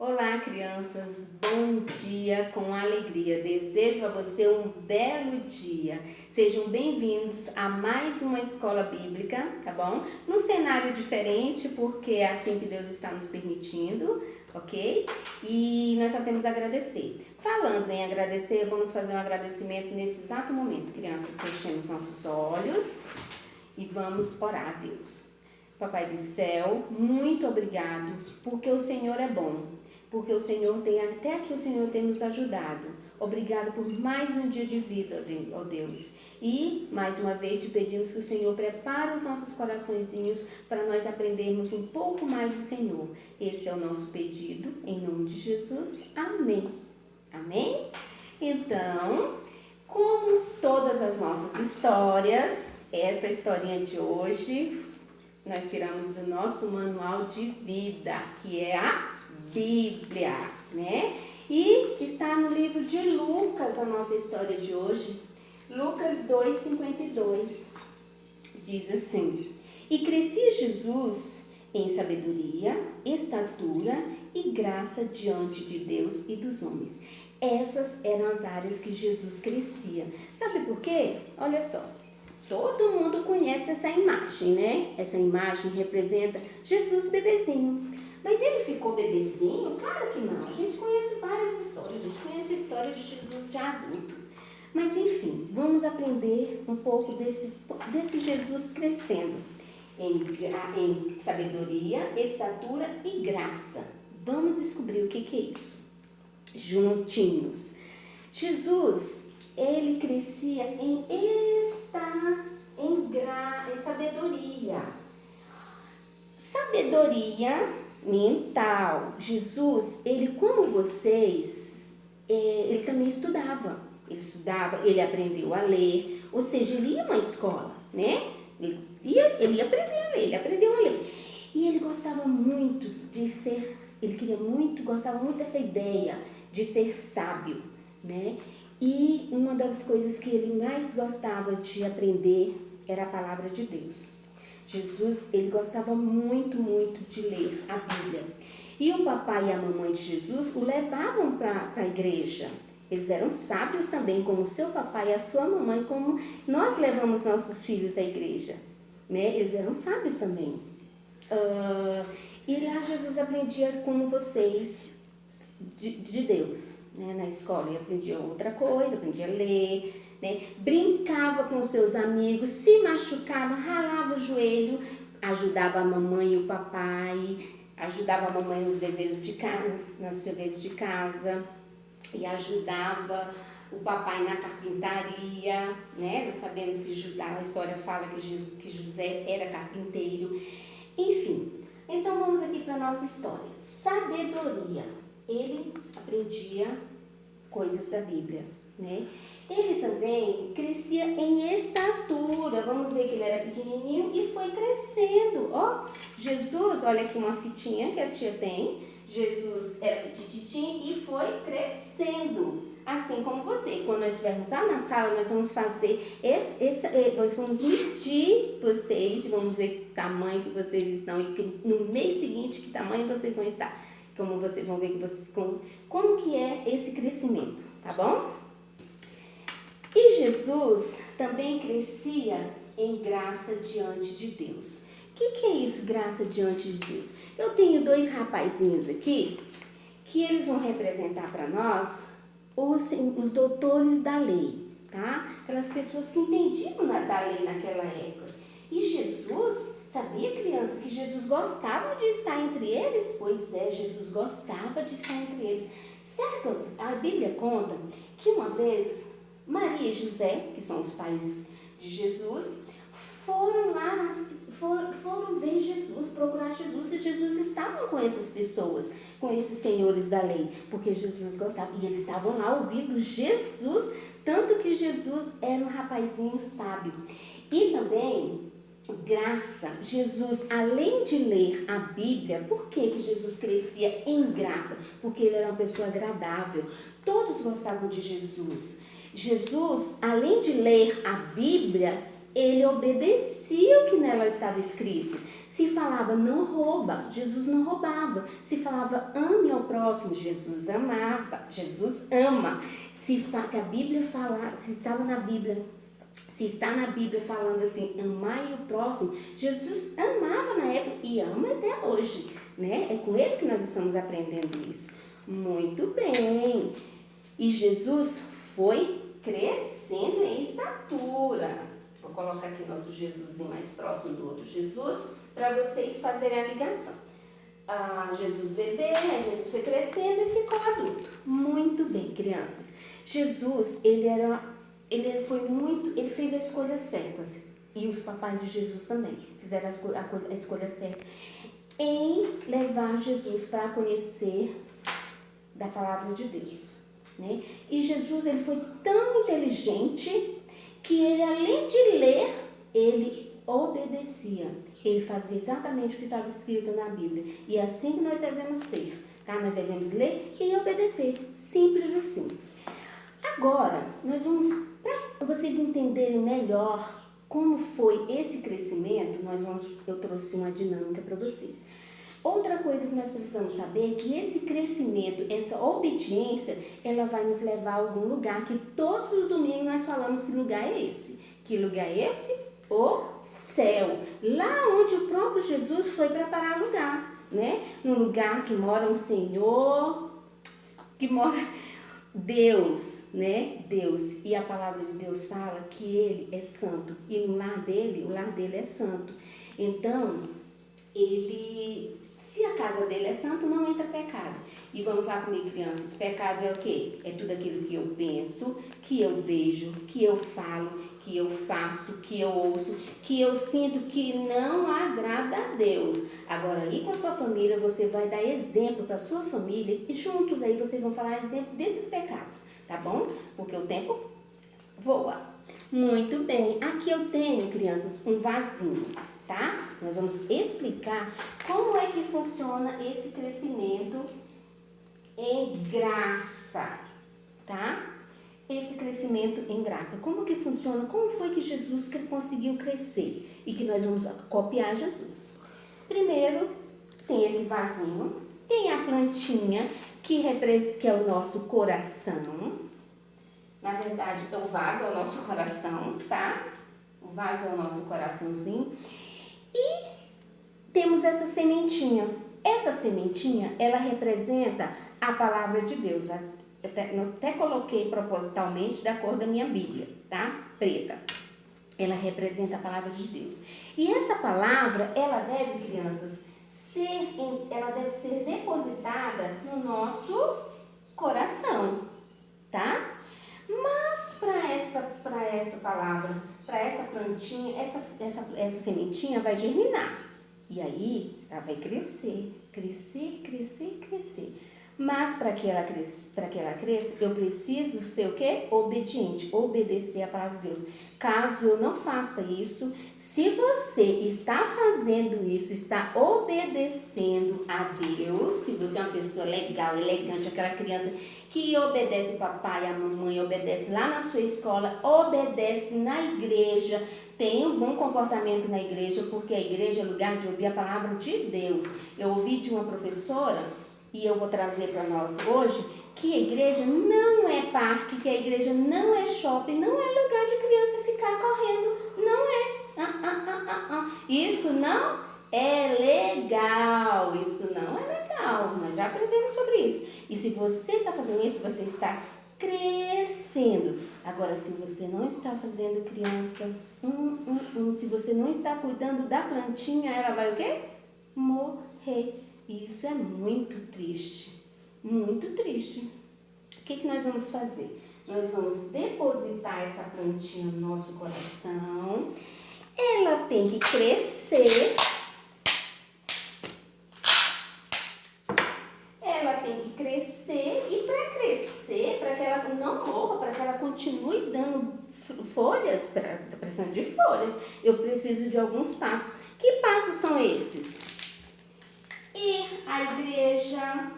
Olá, crianças, bom dia com alegria. Desejo a você um belo dia. Sejam bem-vindos a mais uma escola bíblica, tá bom? Num cenário diferente, porque é assim que Deus está nos permitindo, ok? E nós só temos a agradecer. Falando em agradecer, vamos fazer um agradecimento nesse exato momento. Crianças, fechemos nossos olhos e vamos orar a Deus. Papai do céu, muito obrigado, porque o Senhor é bom. Porque o Senhor tem, até aqui o Senhor tem nos ajudado. Obrigado por mais um dia de vida, ó Deus. E, mais uma vez, te pedimos que o Senhor prepare os nossos coraçõezinhos para nós aprendermos um pouco mais do Senhor. Esse é o nosso pedido, em nome de Jesus. Amém. Amém? Então, como todas as nossas histórias, essa historinha de hoje nós tiramos do nosso manual de vida, que é a Bíblia, né? E está no livro de Lucas a nossa história de hoje. Lucas 2:52 diz assim: E crescia Jesus em sabedoria, estatura e graça diante de Deus e dos homens. Essas eram as áreas que Jesus crescia. Sabe por quê? Olha só. Todo mundo conhece essa imagem, né? Essa imagem representa Jesus bebezinho. Mas ele ficou bebezinho? Claro que não. A gente conhece várias histórias. A gente conhece a história de Jesus já adulto. Mas enfim, vamos aprender um pouco desse Jesus crescendo em sabedoria, estatura e graça. Vamos descobrir o que é isso. Juntinhos. Jesus, ele crescia em sabedoria. Sabedoria mental. Jesus, ele como vocês, ele também estudava. Ele aprendeu a ler, ou seja, ele ia a uma escola, né? Ele ia aprender a ler, ele aprendeu a ler. E ele gostava muito de ser, gostava muito dessa ideia de ser sábio, né? E uma das coisas que ele mais gostava de aprender era a palavra de Deus. Jesus, ele gostava muito de ler a Bíblia. E o papai e a mamãe de Jesus o levavam para a igreja. Eles eram sábios também, como o seu papai e a sua mamãe, como nós levamos nossos filhos à igreja, né? Eles eram sábios também. E lá Jesus aprendia como vocês de Deus, né? Na escola ele aprendia outra coisa, aprendia a ler, né? Brincava com seus amigos, se machucava, ralava o joelho, ajudava a mamãe e o papai, ajudava a mamãe nos deveres de casa, e ajudava o papai na carpintaria, né? Nós sabemos que a história fala que José era carpinteiro. Enfim, então vamos aqui para a nossa história. Sabedoria. Ele aprendia coisas da Bíblia, né? Ele também crescia em estatura. Vamos ver que ele era pequenininho e foi crescendo. Ó, Jesus, olha aqui uma fitinha que a tia tem. Jesus era petititinho e foi crescendo. Assim como vocês. Quando nós estivermos lá na sala, nós vamos fazer nós vamos medir vocês, vamos ver que tamanho que vocês estão e no mês seguinte que tamanho vocês vão estar. Como vocês vão ver como que é esse crescimento, tá bom? E Jesus também crescia em graça diante de Deus. O que é isso, graça diante de Deus? Eu tenho dois rapazinhos aqui que eles vão representar para nós os doutores da lei, tá? Aquelas pessoas que entendiam da lei naquela época. E Jesus, sabia, criança, que Jesus gostava de estar entre eles? Pois é, Jesus gostava de estar entre eles. Certo? A Bíblia conta que uma vez Maria e José, que são os pais de Jesus, foram ver Jesus, procurar Jesus, e Jesus estava com essas pessoas, com esses senhores da lei, porque Jesus gostava, e eles estavam lá ouvindo Jesus, tanto que Jesus era um rapazinho sábio. E também, graça, Jesus, além de ler a Bíblia, por que Jesus crescia em graça? Porque ele era uma pessoa agradável, todos gostavam de Jesus. Jesus, além de ler a Bíblia, ele obedecia o que nela estava escrito. Se falava não rouba, Jesus não roubava. Se falava ame ao próximo, Jesus amava, Jesus ama. Se a Bíblia falar, se estava na Bíblia, se está na Bíblia falando assim, amai o próximo, Jesus amava na época e ama até hoje, né? É com ele que nós estamos aprendendo isso. Muito bem. E Jesus foi crescendo em estatura. Vou colocar aqui nosso Jesusinho mais próximo do outro Jesus, para vocês fazerem a ligação. Jesus bebê, Jesus foi crescendo e ficou adulto. Muito bem, crianças. Jesus, ele fez as escolhas certas. E os papais de Jesus também fizeram a escolha certa em levar Jesus para conhecer da palavra de Deus, né? E Jesus, ele foi tão inteligente que ele, além de ler, ele obedecia. Ele fazia exatamente o que estava escrito na Bíblia. E é assim que nós devemos ser, tá? Nós devemos ler e obedecer. Simples assim. Agora, nós vamos, para vocês entenderem melhor como foi esse crescimento, eu trouxe uma dinâmica para vocês. Outra coisa que nós precisamos saber é que esse crescimento, essa obediência, ela vai nos levar a algum lugar que todos os domingos nós falamos que lugar é esse. Que lugar é esse? O céu. Lá onde o próprio Jesus foi preparar lugar, né? No lugar que mora um Senhor, que mora Deus, né? Deus. E a palavra de Deus fala que ele é santo. E no lar dele, o lar dele é santo. Então, se a casa dele é santa, não entra pecado. E vamos lá comigo, crianças. Pecado é o quê? É tudo aquilo que eu penso, que eu vejo, que eu falo, que eu faço, que eu ouço, que eu sinto que não agrada a Deus. Agora, aí com a sua família, você vai dar exemplo para a sua família e juntos aí vocês vão falar exemplo desses pecados, tá bom? Porque o tempo voa. Muito bem. Aqui eu tenho, crianças, um vasinho, tá? Nós vamos explicar como é que funciona esse crescimento em graça, tá? Esse crescimento em graça. Como que funciona? Como foi que Jesus conseguiu crescer? E que nós vamos copiar Jesus. Primeiro, tem esse vasinho, tem a plantinha, que é o nosso coração. Na verdade, o vaso é o nosso coração, tá? O vaso é o nosso coraçãozinho. E temos essa sementinha. Essa sementinha, ela representa a palavra de Deus. Eu até coloquei propositalmente da cor da minha Bíblia, tá? Preta. Ela representa a palavra de Deus. E essa palavra, ela deve, crianças, ela deve ser depositada no nosso coração, tá? Mas para essa palavra, para essa plantinha, essa sementinha vai germinar. E aí, ela vai crescer, crescer, crescer, crescer. Mas para que ela cresça, eu preciso ser o quê? Obediente, obedecer a palavra de Deus. Caso eu não faça isso, se você está fazendo isso, está obedecendo a Deus, se você é uma pessoa legal, elegante, aquela criança que obedece o papai, a mamãe, obedece lá na sua escola, obedece na igreja, tem um bom comportamento na igreja, porque a igreja é lugar de ouvir a palavra de Deus. Eu ouvi de uma professora, e eu vou trazer para nós hoje, que a igreja não é parque, que a igreja não é shopping, não é lugar de criança ficar correndo, não é. Isso não é legal, isso não é legal, nós já aprendemos sobre isso. E se você está fazendo isso, você está crescendo. Agora, se você não está fazendo, criança, se você não está cuidando da plantinha, ela vai o quê? Morrer. E isso é muito triste, muito triste. O que nós vamos fazer? Nós vamos depositar essa plantinha no nosso coração. Ela tem que crescer. Ela tem que crescer. E para crescer, para que ela não morra, para que ela continue dando folhas, está precisando de folhas, eu preciso de alguns passos. Que passos são esses? Ir à igreja,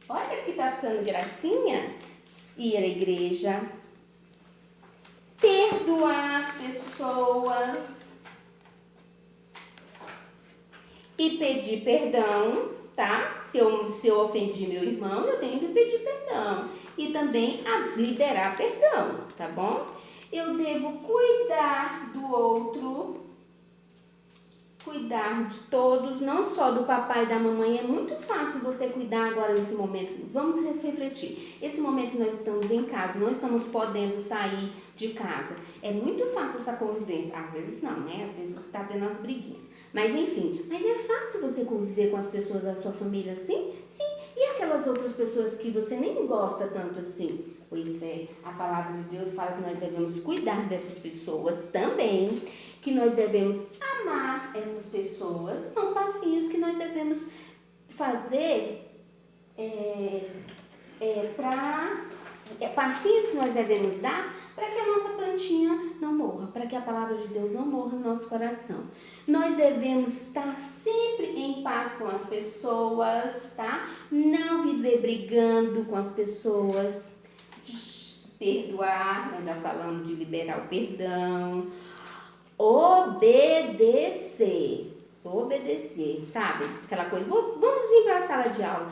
olha que tá ficando gracinha, ir à igreja, perdoar as pessoas e pedir perdão, tá? Se eu ofendi meu irmão, eu tenho que pedir perdão. E também liberar perdão, tá bom? Eu devo cuidar do outro, cuidar de todos, não só do papai e da mamãe. É muito fácil você cuidar agora nesse momento. Vamos refletir. Esse momento que nós estamos em casa, não estamos podendo sair de casa. É muito fácil essa convivência. Às vezes não, né? Às vezes está tendo as briguinhas. Mas enfim, mas é fácil você conviver com as pessoas da sua família assim? Sim. E aquelas outras pessoas que você nem gosta tanto assim? Pois é, a palavra de Deus fala que nós devemos cuidar dessas pessoas também, que nós devemos amar essas pessoas. São passinhos que nós devemos fazer passinhos que nós devemos dar para que a nossa plantinha não morra, para que a palavra de Deus não morra no nosso coração. Nós devemos estar sempre em paz com as pessoas, tá? Não viver brigando com as pessoas. Perdoar, nós já falamos de liberar o perdão. Obedecer, sabe? Aquela coisa, vamos vir para a sala de aula.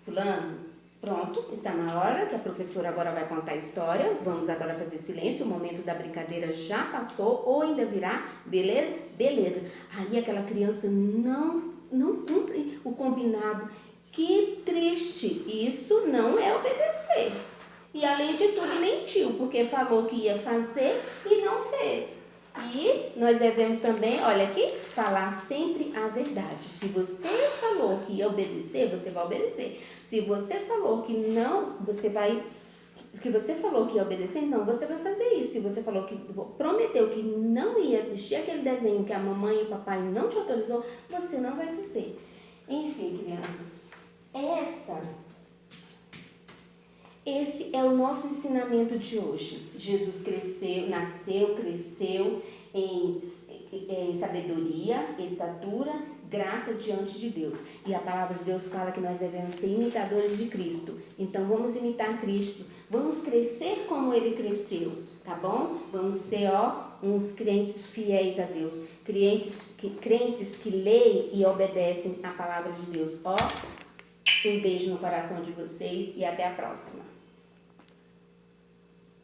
Fulano, pronto, está na hora que a professora agora vai contar a história. Vamos agora fazer silêncio, o momento da brincadeira já passou ou ainda virá, beleza? Beleza. Aí aquela criança não cumpre o combinado. Que triste, isso não é obedecer. E além de tudo mentiu, porque falou que ia fazer e não fez. E nós devemos também, olha aqui, falar sempre a verdade. Se você falou que ia obedecer, você vai obedecer. Se você falou que não, você falou que ia obedecer, então você vai fazer isso. Se você falou que prometeu que não ia assistir aquele desenho que a mamãe e o papai não te autorizou, você não vai fazer. Enfim, crianças, esse é o nosso ensinamento de hoje. Jesus nasceu, cresceu em sabedoria, estatura, graça diante de Deus. E a palavra de Deus fala que nós devemos ser imitadores de Cristo. Então vamos imitar Cristo, vamos crescer como Ele cresceu, tá bom? Vamos ser, uns crentes fiéis a Deus, crentes que leem e obedecem a palavra de Deus. Um beijo no coração de vocês e até a próxima.